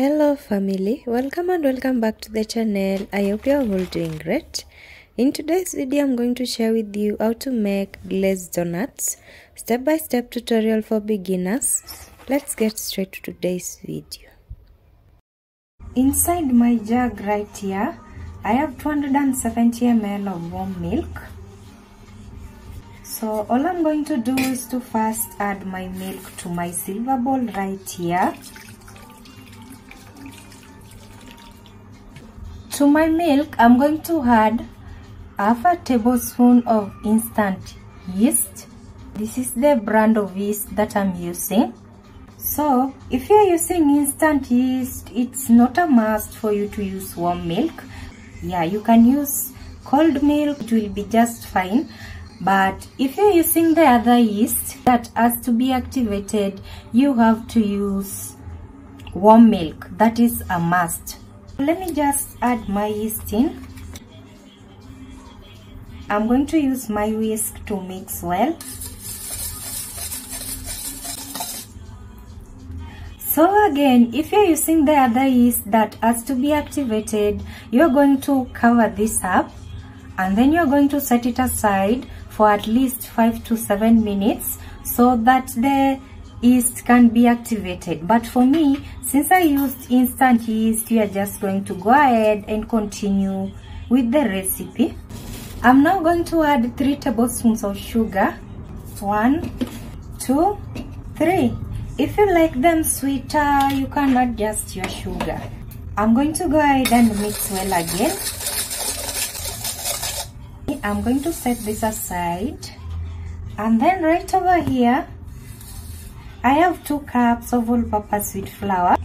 Hello family, welcome and welcome back to the channel. I hope you are all doing great. In today's video I'm going to share with you how to make glazed donuts, step-by-step tutorial for beginners. Let's get straight to today's video. Inside my jug right here I have 270 ml of warm milk. So all I'm going to do is to first add my milk to my silver bowl right here. To my milk, I'm going to add half a tablespoon of instant yeast. This is the brand of yeast that I'm using. So, if you're using instant yeast, it's not a must for you to use warm milk. Yeah, you can use cold milk, it will be just fine. But if you're using the other yeast that has to be activated, you have to use warm milk. That is a must. Let me just add my yeast in. I'm going to use my whisk to mix well. So again, if you're using the other yeast that has to be activated, you're going to cover this up and then you're going to set it aside for at least 5 to 7 minutes so that the yeast can be activated. But for me, since I used instant yeast, we are just going to go ahead and continue with the recipe. I'm now going to add 3 tablespoons of sugar. 1, 2, 3. If you like them sweeter, you can adjust your sugar. I'm going to go ahead and mix well again. I'm going to set this aside. And then right over here, I have 2 cups of all-purpose wheat flour.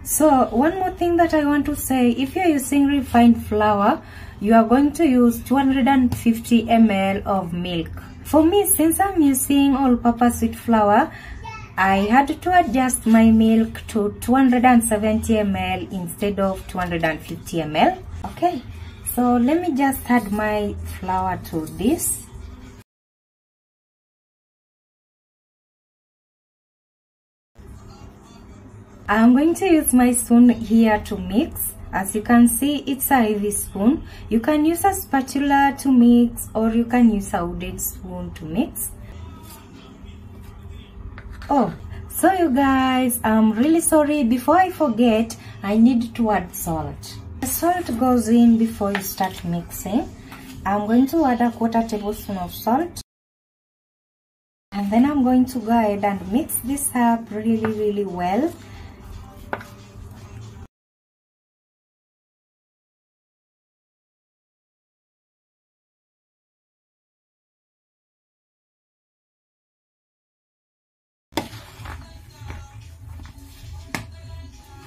So one more thing that I want to say, if you're using refined flour, you are going to use 250 ml of milk. For me, since I'm using all-purpose wheat flour, I had to adjust my milk to 270 ml instead of 250 ml. Okay, so let me just add my flour to this. I'm going to use my spoon here to mix. As you can see, it's a heavy spoon. You can use a spatula to mix or you can use a wooden spoon to mix. Oh, so you guys, I'm really sorry. Before I forget, I need to add salt. The salt goes in before you start mixing. I'm going to add a 1/4 tablespoon of salt. And then I'm going to go ahead and mix this up really well.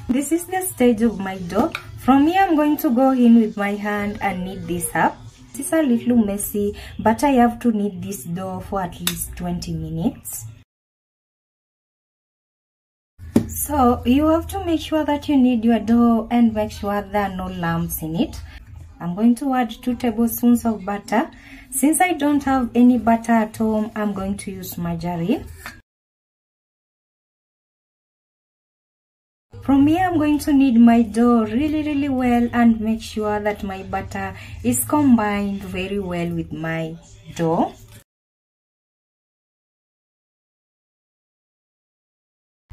This is the stage of my dough. From here, I'm going to go in with my hand and knead this up. This is a little messy, but I have to knead this dough for at least 20 minutes. So, you have to make sure that you knead your dough and make sure there are no lumps in it. I'm going to add 2 tablespoons of butter. Since I don't have any butter at home, I'm going to use margarine. From here, I'm going to knead my dough really well and make sure that my butter is combined very well with my dough.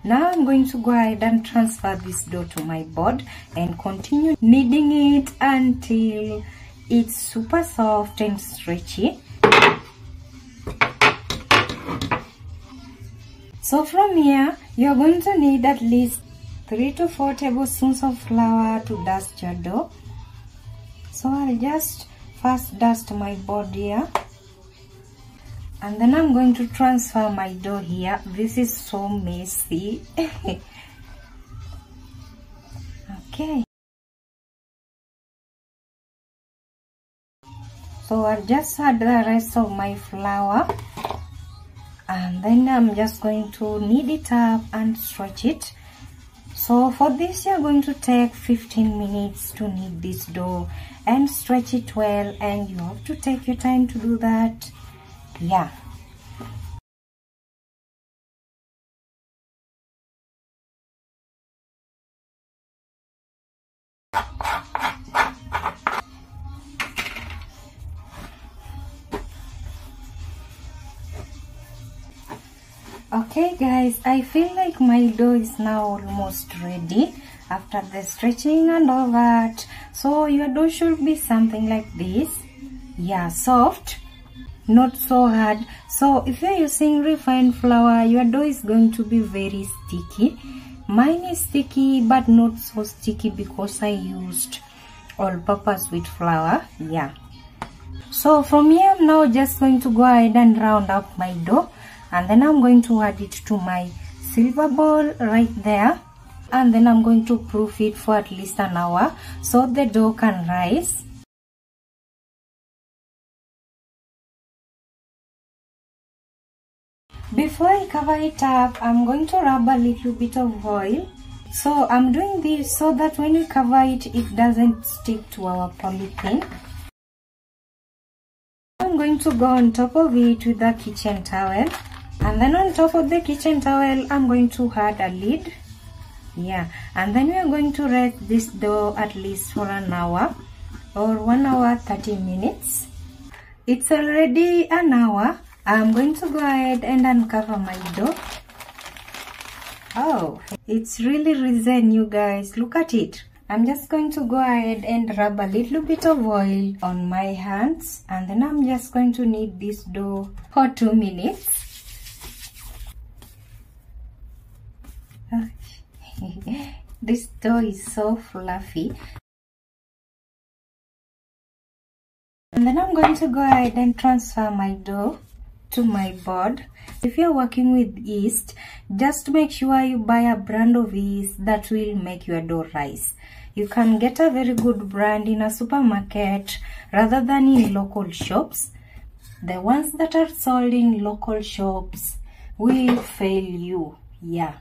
Now I'm going to go ahead and transfer this dough to my board and continue kneading it until it's super soft and stretchy. So from here, you're going to need at least 3 to 4 tablespoons of flour to dust your dough. So I'll just first dust my board here. And then I'm going to transfer my dough here. This is so messy. Okay. So I'll just add the rest of my flour. And then I'm just going to knead it up and stretch it. So for this, you're going to take 15 minutes to knead this dough and stretch it well, and you have to take your time to do that. Yeah. Okay guys, I feel like my dough is now almost ready after the stretching and all that. So your dough should be something like this. Yeah, soft, not so hard. So if you're using refined flour, your dough is going to be very sticky. Mine is sticky but not so sticky because I used all-purpose wheat flour. Yeah. So from here I'm now just going to go ahead and round up my dough, and then I'm going to add it to my silver bowl right there, and then I'm going to proof it for at least an hour so the dough can rise. Before I cover it up, I'm going to rub a little bit of oil. So I'm doing this so that when we cover it, it doesn't stick to our polythene. I'm going to go on top of it with a kitchen towel, and then on top of the kitchen towel I'm going to add a lid. Yeah, and then we are going to rest this dough at least for an hour or 1 hour 30 minutes. It's already an hour. I'm going to go ahead and uncover my dough. Oh, it's really risen, you guys. Look at it. I'm just going to go ahead and rub a little bit of oil on my hands, and then I'm just going to knead this dough for 2 minutes. This dough is so fluffy. And then I'm going to go ahead and transfer my dough to my board. If you're working with yeast, just make sure you buy a brand of yeast that will make your dough rise. You can get a very good brand in a supermarket rather than in local shops. The ones that are sold in local shops will fail you. Yeah,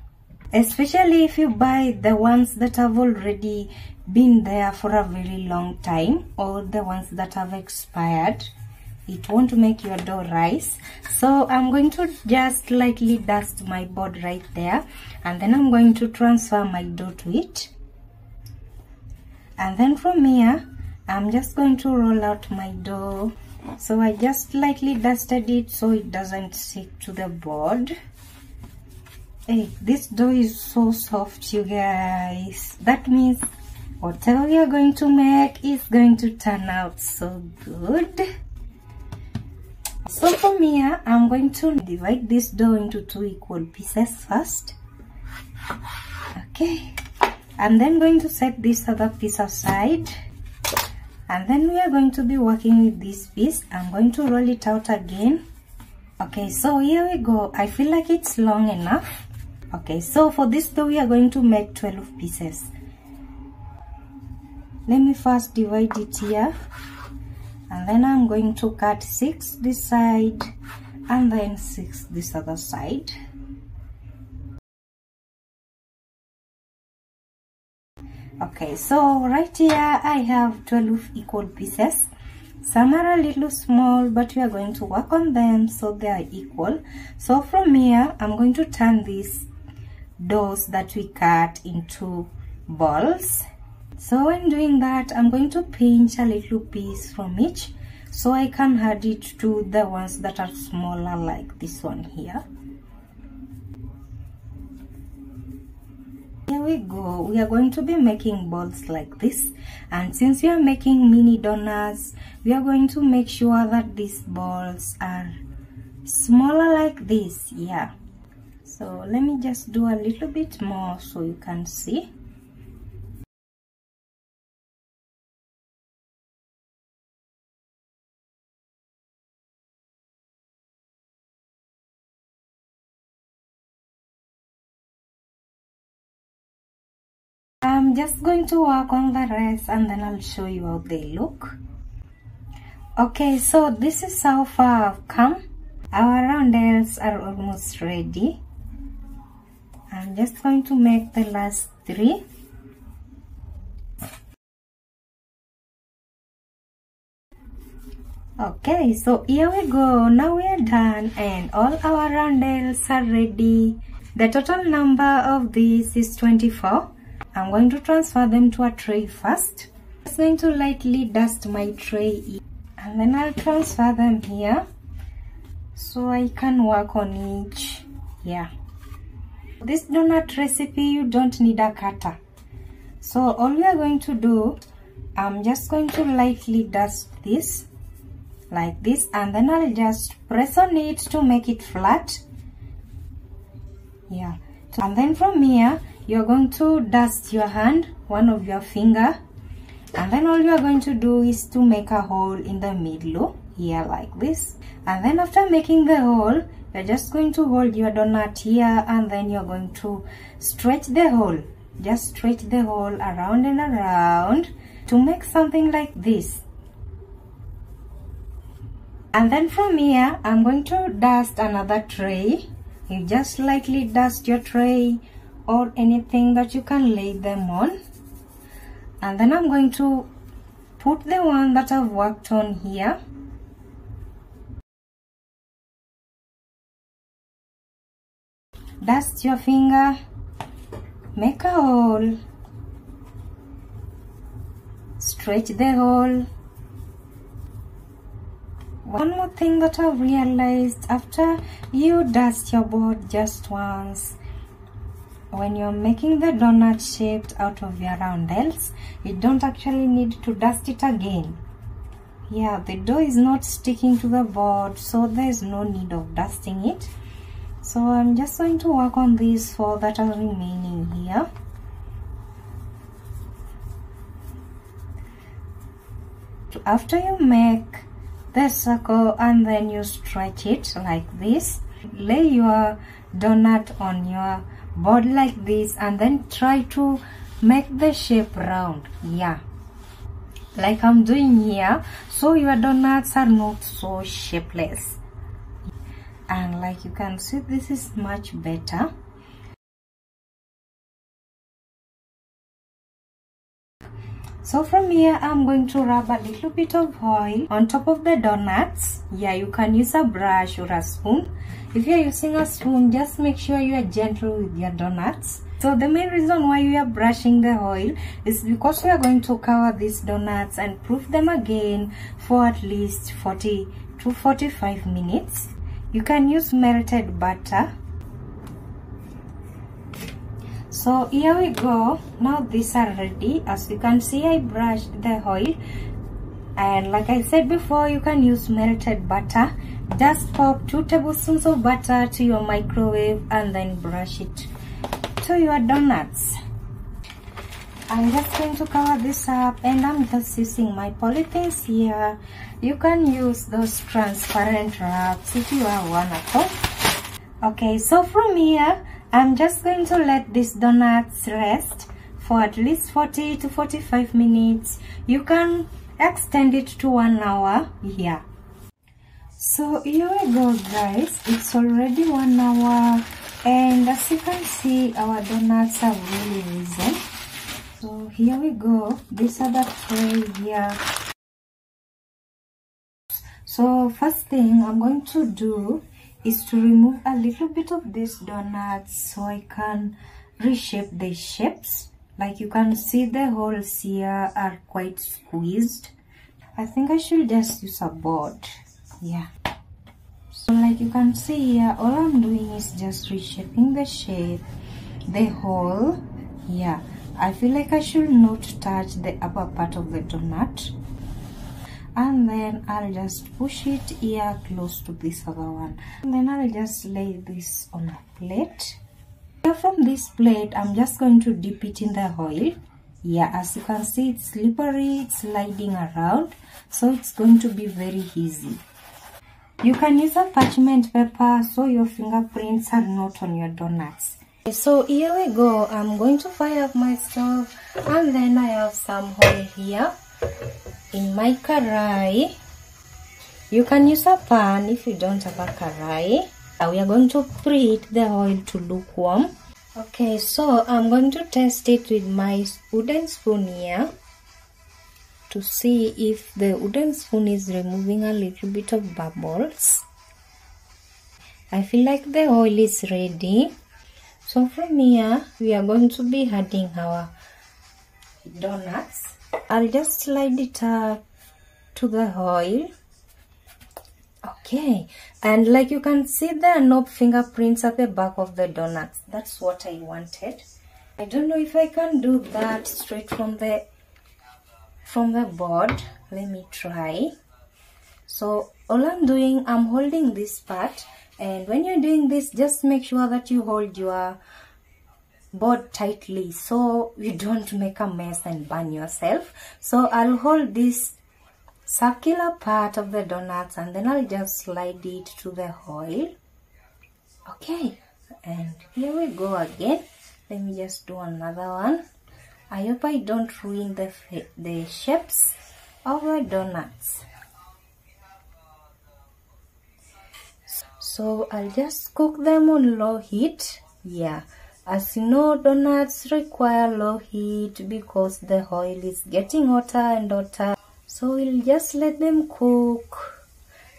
especially if you buy the ones that have already been there for a very long time, or the ones that have expired. It won't make your dough rise. So I'm going to just lightly dust my board right there, and then I'm going to transfer my dough to it. And then from here I'm just going to roll out my dough. So I just lightly dusted it so it doesn't stick to the board. Hey, this dough is so soft, you guys. That means whatever we are going to make is going to turn out so good. So from here, I'm going to divide this dough into 2 equal pieces first. Okay. I'm then going to set this other piece aside. And then we are going to be working with this piece. I'm going to roll it out again. Okay, so here we go. I feel like it's long enough. Okay, so for this dough, we are going to make 12 pieces. Let me first divide it here. And then I'm going to cut 6 this side and then 6 this other side. Okay, so right here I have 12 equal pieces. Some are a little small, but we are going to work on them so they are equal. So from here I'm going to turn these doughs that we cut into balls. So when doing that, I'm going to pinch a little piece from each so I can add it to the ones that are smaller, like this one here. Here we go. We are going to be making balls like this, and since we are making mini donuts, we are going to make sure that these balls are smaller like this. Yeah, so let me just do a little bit more so you can see. I'm just going to work on the rest and then I'll show you how they look. Okay, so this is how far I've come. Our roundels are almost ready. I'm just going to make the last 3. Okay, so here we go. Now we are done and all our roundels are ready. The total number of these is 24. I'm going to transfer them to a tray first. I'm just going to lightly dust my tray and then I'll transfer them here so I can work on each. Yeah. This donut recipe, you don't need a cutter. So all we are going to do, I'm just going to lightly dust this like this, and then I'll just press on it to make it flat. Yeah. And then from here, you're going to dust your hand, one of your finger, and then all you are going to do is to make a hole in the middle here like this. And then after making the hole, you're just going to hold your donut here, and then you're going to stretch the hole. Just stretch the hole around and around to make something like this. And then from here, I'm going to dust another tray. You just lightly dust your tray or anything that you can lay them on. And then I'm going to put the one that I've worked on here. Dust your finger, make a hole, stretch the hole. One more thing that I've realized, after you dust your board just once, when you're making the donut shaped out of your roundels, you don't actually need to dust it again. Yeah, the dough is not sticking to the board, so there's no need of dusting it. So I'm just going to work on these four that are remaining here. After you make the circle and then you stretch it like this, lay your donut on your board like this, and then try to make the shape round. Yeah, like I'm doing here, so your donuts are not so shapeless. And like you can see, this is much better. So from here, I'm going to rub a little bit of oil on top of the donuts. Yeah, you can use a brush or a spoon. If you're using a spoon, just make sure you are gentle with your donuts. So the main reason why we are brushing the oil is because we are going to cover these donuts and proof them again for at least 40 to 45 minutes. You can use melted butter. So here we go. Now these are ready. As you can see, I brushed the oil, and like I said before, you can use melted butter. Just pop 2 tablespoons of butter to your microwave and then brush it to your donuts. I'm just going to cover this up, and I'm just using my polythenes here. You can use those transparent wraps if you have one at home. Okay, so from here, I'm just going to let these donuts rest for at least 40 to 45 minutes. You can extend it to 1 hour here. So here we go, guys. It's already 1 hour, and as you can see, our donuts have really risen. So here we go. These are the tray here. So first thing I'm going to do is to remove a little bit of these donuts so I can reshape the shapes. Like you can see, the holes here are quite squeezed. I think I should just use a board. Yeah. So like you can see here, all I'm doing is just reshaping the shape, the hole. Yeah. I feel like I should not touch the upper part of the donut. And then I'll just push it here close to this other one. And then I'll just lay this on a plate. Here from this plate, I'm just going to dip it in the oil. Yeah, as you can see, it's slippery, it's sliding around. So it's going to be very easy. You can use a parchment paper so your fingerprints are not on your donuts. So here we go. I'm going to fire up my stove, and then I have some oil here in my karai. You can use a pan if you don't have a karai. We are going to preheat the oil to lukewarm. Okay, so I'm going to test it with my wooden spoon here to see if the wooden spoon is removing a little bit of bubbles. I feel like the oil is ready. So from here, we are going to be adding our donuts. I'll just slide it up to the oil. Okay, and like you can see, there are no fingerprints at the back of the donuts. That's what I wanted. I don't know if I can do that straight from the board. Let me try. So all I'm doing, I'm holding this part, and when you're doing this, just make sure that you hold your board tightly so you don't make a mess and burn yourself. So I'll hold this circular part of the donuts and then I'll just slide it to the oil. Okay, and here we go again. Let me just do another one. I hope I don't ruin the shapes of the donuts. So I'll just cook them on low heat. Yeah, as you know, donuts require low heat because the oil is getting hotter and hotter. So we'll just let them cook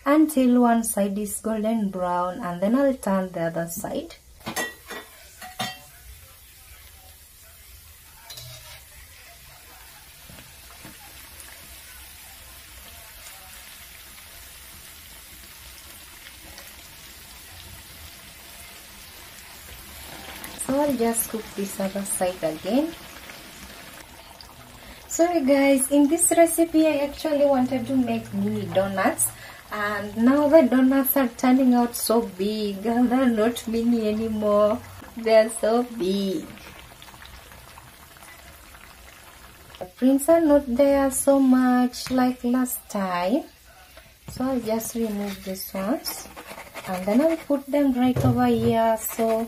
until one side is golden brown, and then I'll turn the other side. So I'll just cook this other side again. Sorry guys, in this recipe I actually wanted to make mini donuts, and now the donuts are turning out so big. They're not mini anymore, they're so big. The prints are not there so much like last time, so I'll just remove these ones and then I'll put them right over here so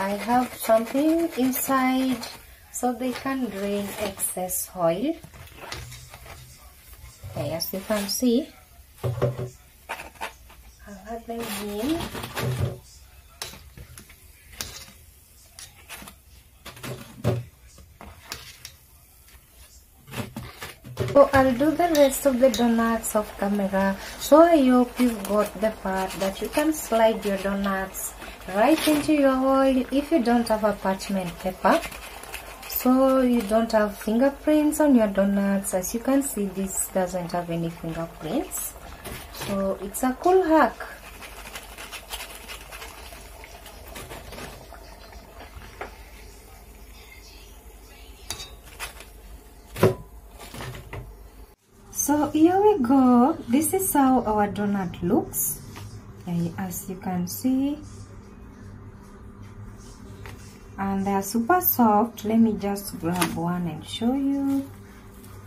I have something inside so they can drain excess oil. Okay, as you can see, I'll add them in. So I'll do the rest of the donuts off camera. So I hope you've got the part that you can slide your donuts right into your oil if you don't have a parchment paper, so you don't have fingerprints on your donuts. As you can see, this doesn't have any fingerprints, so it's a cool hack. So here we go. This is how our donut looks, as you can see, and they are super soft. Let me just grab one and show you.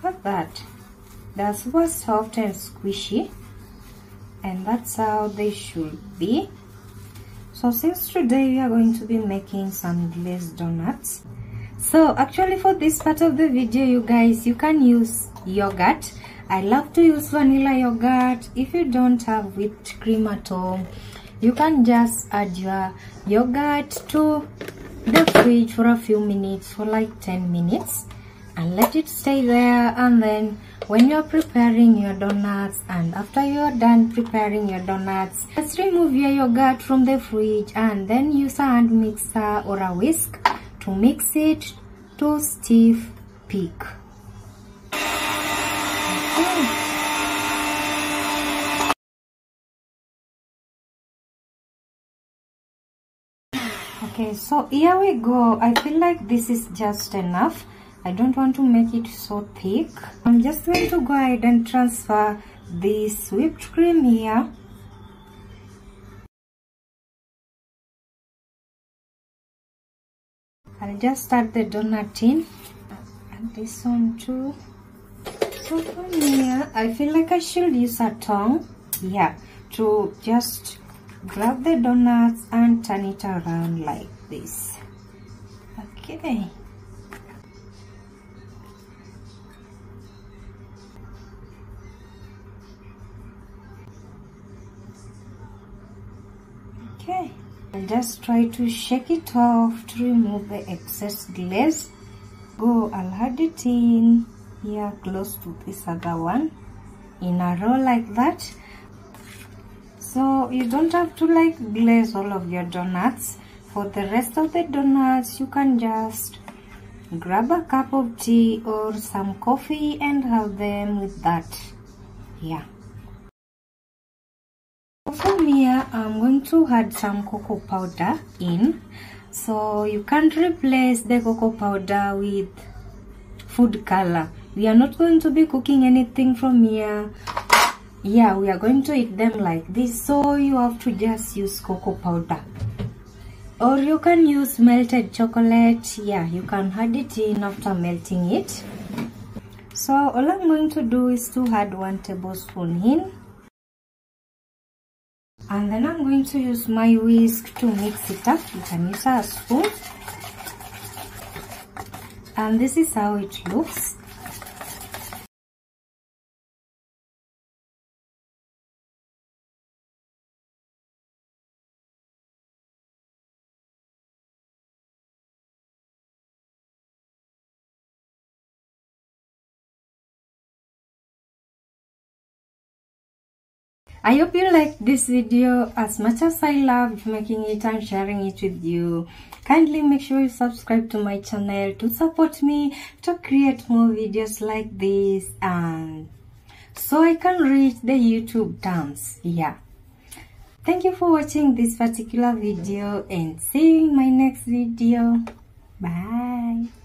Look at that. They are super soft and squishy, and that's how they should be. So since today we are going to be making some glazed donuts, so actually for this part of the video, you guys, you can use yogurt. I love to use vanilla yogurt. If you don't have whipped cream at home, you can just add your yogurt to the fridge for a few minutes, for like 10 minutes, and let it stay there. And then when you're preparing your donuts, and after you're done preparing your donuts, just remove your yogurt from the fridge and then use a hand mixer or a whisk to mix it to stiff peak. Okay, so here we go. I feel like this is just enough. I don't want to make it so thick. I'm just going to go ahead and transfer this whipped cream here. I'll just add the donut in, and this one too. So from here, I feel like I should use a tongue, yeah, to just grab the donuts and turn it around like this. Okay. Okay. I'll just try to shake it off to remove the excess glaze. I'll add it in here close to this other one in a row like that. So you don't have to like glaze all of your donuts. for the rest of the donuts, you can just grab a cup of tea or some coffee and have them with that. Yeah. From here, I'm going to add some cocoa powder in. So you can't replace the cocoa powder with food color. We are not going to be cooking anything from here. Yeah, we are going to eat them like this. So you have to just use cocoa powder. Or you can use melted chocolate. Yeah, you can add it in after melting it. So all I'm going to do is to add 1 tablespoon in. And then I'm going to use my whisk to mix it up. You can use a spoon. And this is how it looks. I hope you liked this video as much as I loved making it and sharing it with you. Kindly make sure you subscribe to my channel to support me to create more videos like this, and so I can reach the YouTube terms. Yeah. Thank you for watching this particular video, and see you in my next video. Bye.